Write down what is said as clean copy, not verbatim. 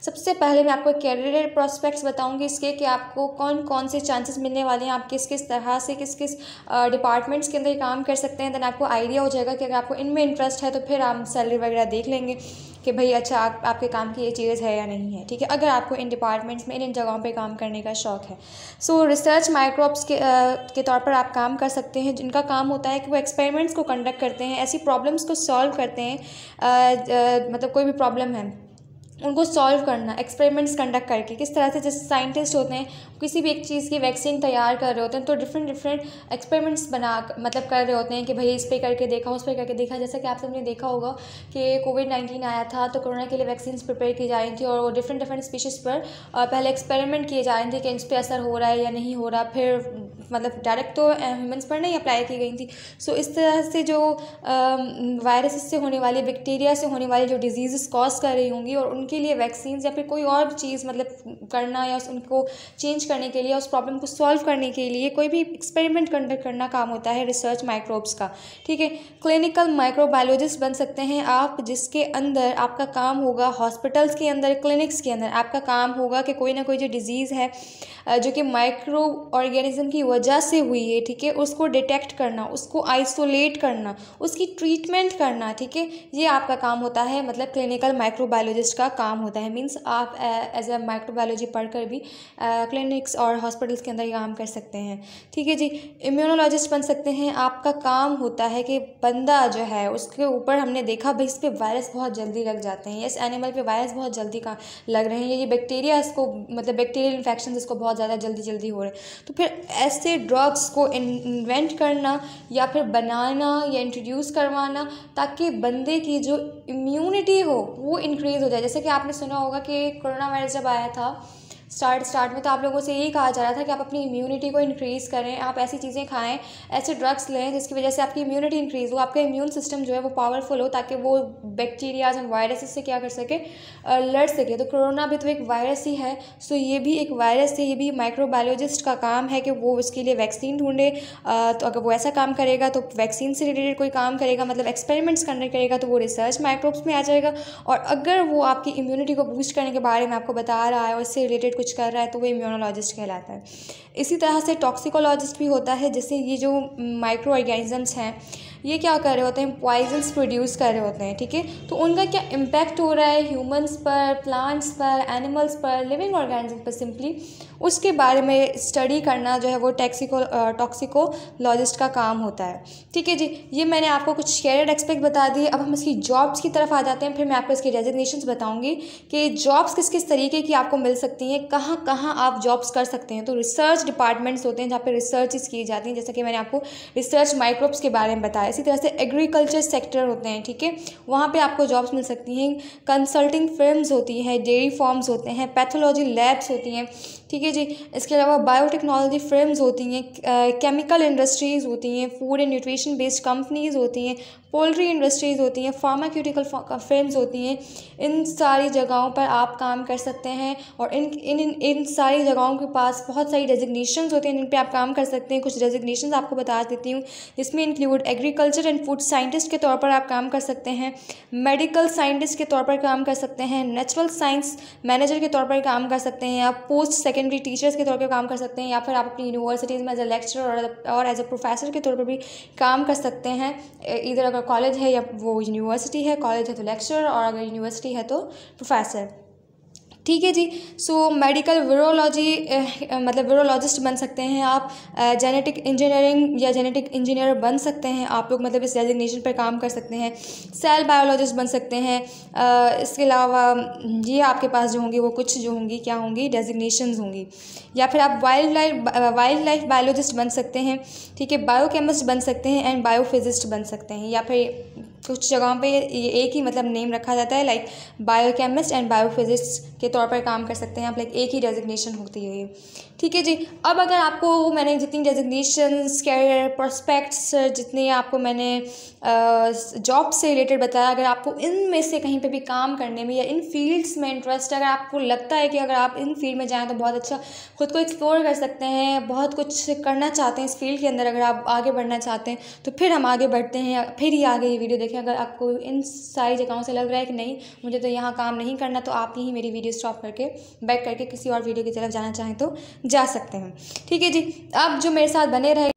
सबसे पहले मैं आपको कैरियर प्रॉस्पेक्ट्स बताऊंगी इसके कि आपको कौन कौन से चांसेस मिलने वाले हैं, आप किस किस तरह से किस किस डिपार्टमेंट्स के अंदर काम कर सकते हैं। देन आपको आइडिया हो जाएगा कि अगर आपको इनमें इंटरेस्ट है तो फिर आप सैलरी वगैरह देख लेंगे कि भाई अच्छा आपके काम की ये चीज़ है या नहीं है, ठीक है, अगर आपको इन डिपार्टमेंट्स में इन जगहों पे काम करने का शौक़ है। सो रिसर्च माइक्रोब्स के तौर पर आप काम कर सकते हैं, जिनका काम होता है कि वो एक्सपेरिमेंट्स को कंडक्ट करते हैं, ऐसी प्रॉब्लम्स को सॉल्व करते हैं, मतलब कोई भी प्रॉब्लम है उनको सॉल्व करना एक्सपेरिमेंट्स कंडक्ट करके। किस तरह से जैसे साइंटिस्ट होते हैं किसी भी एक चीज़ की वैक्सीन तैयार कर रहे होते हैं तो डिफरेंट एक्सपेरिमेंट्स मतलब कर रहे होते हैं कि भाई इस पर करके देखा उस पर करके देखा। जैसा कि आप सबने देखा होगा कि कोविड-19 आया था तो कोरोना के लिए वैक्सीन प्रिपेयर की जा रही थी और डिफरेंट स्पीशीज़ पर पहले एक्सपेरिमेंट किए जा रहे थे कि इस पर असर हो रहा है या नहीं हो रहा, फिर मतलब डायरेक्ट तो ह्यूमंस पर नहीं अप्लाई की गई थी। सो इस तरह से जो वायरस से होने वाली बैक्टीरिया से होने वाली जो डिजीज़ कॉज कर रही होंगी और उनके लिए वैक्सीन या फिर कोई और चीज़ मतलब करना या उनको चेंज करने के लिए उस प्रॉब्लम को सॉल्व करने के लिए कोई भी एक्सपेरिमेंट कंडक्ट करना काम होता है रिसर्च माइक्रोब्स का, ठीक है। क्लिनिकल माइक्रोबायोलॉजिस्ट बन सकते हैं आप, जिसके अंदर आपका काम होगा हॉस्पिटल्स के अंदर क्लिनिक्स के अंदर आपका काम होगा कि कोई ना कोई जो डिजीज़ है जो कि माइक्रो ऑर्गेनिज्म की वजह से हुई है, ठीक है, उसको डिटेक्ट करना, उसको आइसोलेट करना, उसकी ट्रीटमेंट करना, ठीक है, ये आपका काम होता है। मतलब क्लिनिकल माइक्रोबायोलॉजिस्ट का काम होता है। मींस आप एज ए माइक्रोबायोलॉजी पढ़कर भी क्लिनिक्स और हॉस्पिटल्स के अंदर काम कर सकते हैं, ठीक है जी। इम्यूनोलॉजिस्ट बन सकते हैं, आपका काम होता है कि बंदा जो है उसके ऊपर हमने देखा भाई इस पर वायरस बहुत जल्दी लग जाते हैं, इस एनिमल पे वायरस बहुत जल्दी का लग रहे हैं, ये बैक्टीरिया इसको मतलब बैक्टीरियल इन्फेक्शन इसको बहुत ज़्यादा जल्दी हो रहे हैं, तो फिर ऐसे ड्रग्स को इन्वेंट करना या फिर बनाना या इंट्रोड्यूस करवाना ताकि बंदे की जो इम्यूनिटी हो वो इंक्रीज़ हो जाए। जैसे कि आपने सुना होगा कि कोरोना वायरस जब आया था स्टार्ट में तो आप लोगों से यही कहा जा रहा था कि आप अपनी इम्यूनिटी को इंक्रीज़ करें, आप ऐसी चीज़ें खाएं, ऐसे ड्रग्स लें जिसकी वजह से आपकी इम्यूनिटी इंक्रीज़ हो, आपका इम्यून सिस्टम जो है वो पावरफुल हो ताकि वो बैक्टीरियाज एंड वायरसेस से क्या कर सके, लड़ सके। तो कोरोना भी तो एक वायरस ही है, सो ये भी एक वायरस है, ये भी माइक्रोबायोलॉजिस्ट का काम है कि वो उसके लिए वैक्सीन ढूंढे। तो अगर वो ऐसा काम करेगा तो वैक्सीन से रिलेटेड कोई काम करेगा, मतलब एक्सपेरिमेंट्स कंडक्ट करेगा तो वो रिसर्च माइक्रोब्स में आ जाएगा। और अगर वो आपकी इम्यूनिटी को बूस्ट करने के बारे में आपको बता रहा है और इससे रिलेटेड कुछ कर रहा है तो वो इम्यूनोलॉजिस्ट कहलाता है। इसी तरह से टॉक्सिकोलॉजिस्ट भी होता है, जैसे ये जो माइक्रो ऑर्गेनिजम्स हैं ये क्या कर रहे होते हैं, पॉइजन्स प्रोड्यूस कर रहे होते हैं, ठीक है, तो उनका क्या इम्पैक्ट हो रहा है ह्यूमंस पर, प्लांट्स पर, एनिमल्स पर, लिविंग ऑर्गेनिज्म पर, सिंपली उसके बारे में स्टडी करना जो है वो टॉक्सिकोलॉजिस्ट का काम होता है, ठीक है जी। ये मैंने आपको कुछ कैरियर एस्पेक्ट बता दिए। अब हम इसकी जॉब्स की तरफ आ जाते हैं, फिर मैं आपको इसकी डेजिग्नेशंस बताऊंगी कि जॉब्स किस किस तरीके की आपको मिल सकती हैं, कहाँ कहाँ आप जॉब्स कर सकते हैं। तो रिसर्च डिपार्टमेंट्स होते हैं जहाँ पे रिसर्च की जाती हैं, जैसा कि मैंने आपको रिसर्च माइक्रोब्स के बारे में बताया। इसी तरह से एग्रीकल्चर सेक्टर होते हैं, ठीक है, वहाँ पे आपको जॉब्स मिल सकती हैं। कंसल्टिंग फर्म्स होती हैं, डेयरी फार्म्स होते हैं, पैथोलॉजी लैब्स होती हैं, ठीक है जी। इसके अलावा बायोटेक्नोलॉजी फर्म्स होती हैं, केमिकल इंडस्ट्रीज़ होती हैं, food and nutrition based companies होती हैं, पोल्ट्री इंडस्ट्रीज़ होती हैं, फार्मास्यूटिकल फर्म्स होती हैं। इन सारी जगहों पर आप काम कर सकते हैं और इन सारी जगहों के पास बहुत सारी डेजिग्नेशंस होती हैं जिन पे आप काम कर सकते हैं। कुछ डेजिग्नेशंस आपको बता देती हूँ, जिसमें include agriculture and food scientist के तौर पर आप काम कर सकते हैं, मेडिकल साइंटिस्ट के तौर पर काम कर सकते हैं, नेचुरल साइंस मैनेजर के तौर पर काम कर सकते हैं, आप पोस्ट सेकेंडरी टीचर्स के तौर पर काम कर सकते हैं, या फिर आप अपनी यूनिवर्सिटीज़ में एज ए लेक्चरर और एज ए प्रोफेसर के तौर पर भी काम कर सकते हैं। इधर अगर कॉलेज है या वो यूनिवर्सिटी है, कॉलेज है तो लेक्चरर और अगर यूनिवर्सिटी है तो प्रोफेसर, ठीक है जी। सो मेडिकल वीरोलॉजी मतलब वीरोलॉजिस्ट बन सकते हैं आप, जेनेटिक इंजीनियरिंग या जेनेटिक इंजीनियर बन सकते हैं आप लोग, मतलब इस डेजिग्नेशन पर काम कर सकते हैं। सेल बायोलॉजिस्ट बन सकते हैं। इसके अलावा ये आपके पास जो होंगी वो कुछ जो होंगी क्या होंगी डेजिग्नेशंस होंगी। या फिर आप वाइल्ड लाइफ बायोलॉजिस्ट बन सकते हैं, ठीक है, बायोकेमिस्ट बन सकते हैं एंड बायोफिजिस्ट बन सकते हैं। या फिर कुछ जगहों पे ये एक ही मतलब नेम रखा जाता है, लाइक बायोकेमिस्ट एंड बायोफिजिस्ट के तौर पर काम कर सकते हैं आप, लाइक एक ही डेजिग्नेशन होती है ये, ठीक है जी। अब अगर आपको मैंने जितनी डेजिग्नेशंस, कैरियर प्रोस्पेक्ट्स, जितने आपको मैंने जॉब से रिलेटेड बताया, अगर आपको इनमें से कहीं पे भी काम करने में या इन फील्ड्स में इंटरेस्ट है, अगर आपको लगता है कि अगर आप इन फील्ड में जाएँ तो बहुत अच्छा खुद को एक्सप्लोर कर सकते हैं, बहुत कुछ करना चाहते हैं इस फील्ड के अंदर, अगर आप आगे बढ़ना चाहते हैं तो फिर हम आगे बढ़ते हैं, फिर ही आगे ये वीडियो देखें। देखें। अगर आपको इन सारी जगहों से लग रहा है कि नहीं मुझे तो यहाँ काम नहीं करना, तो आप यहीं मेरी वीडियो स्टॉप करके बैक करके किसी और वीडियो की तरफ जाना चाहें तो जा सकते हैं। ठीक है जी, अब जो मेरे साथ बने रहे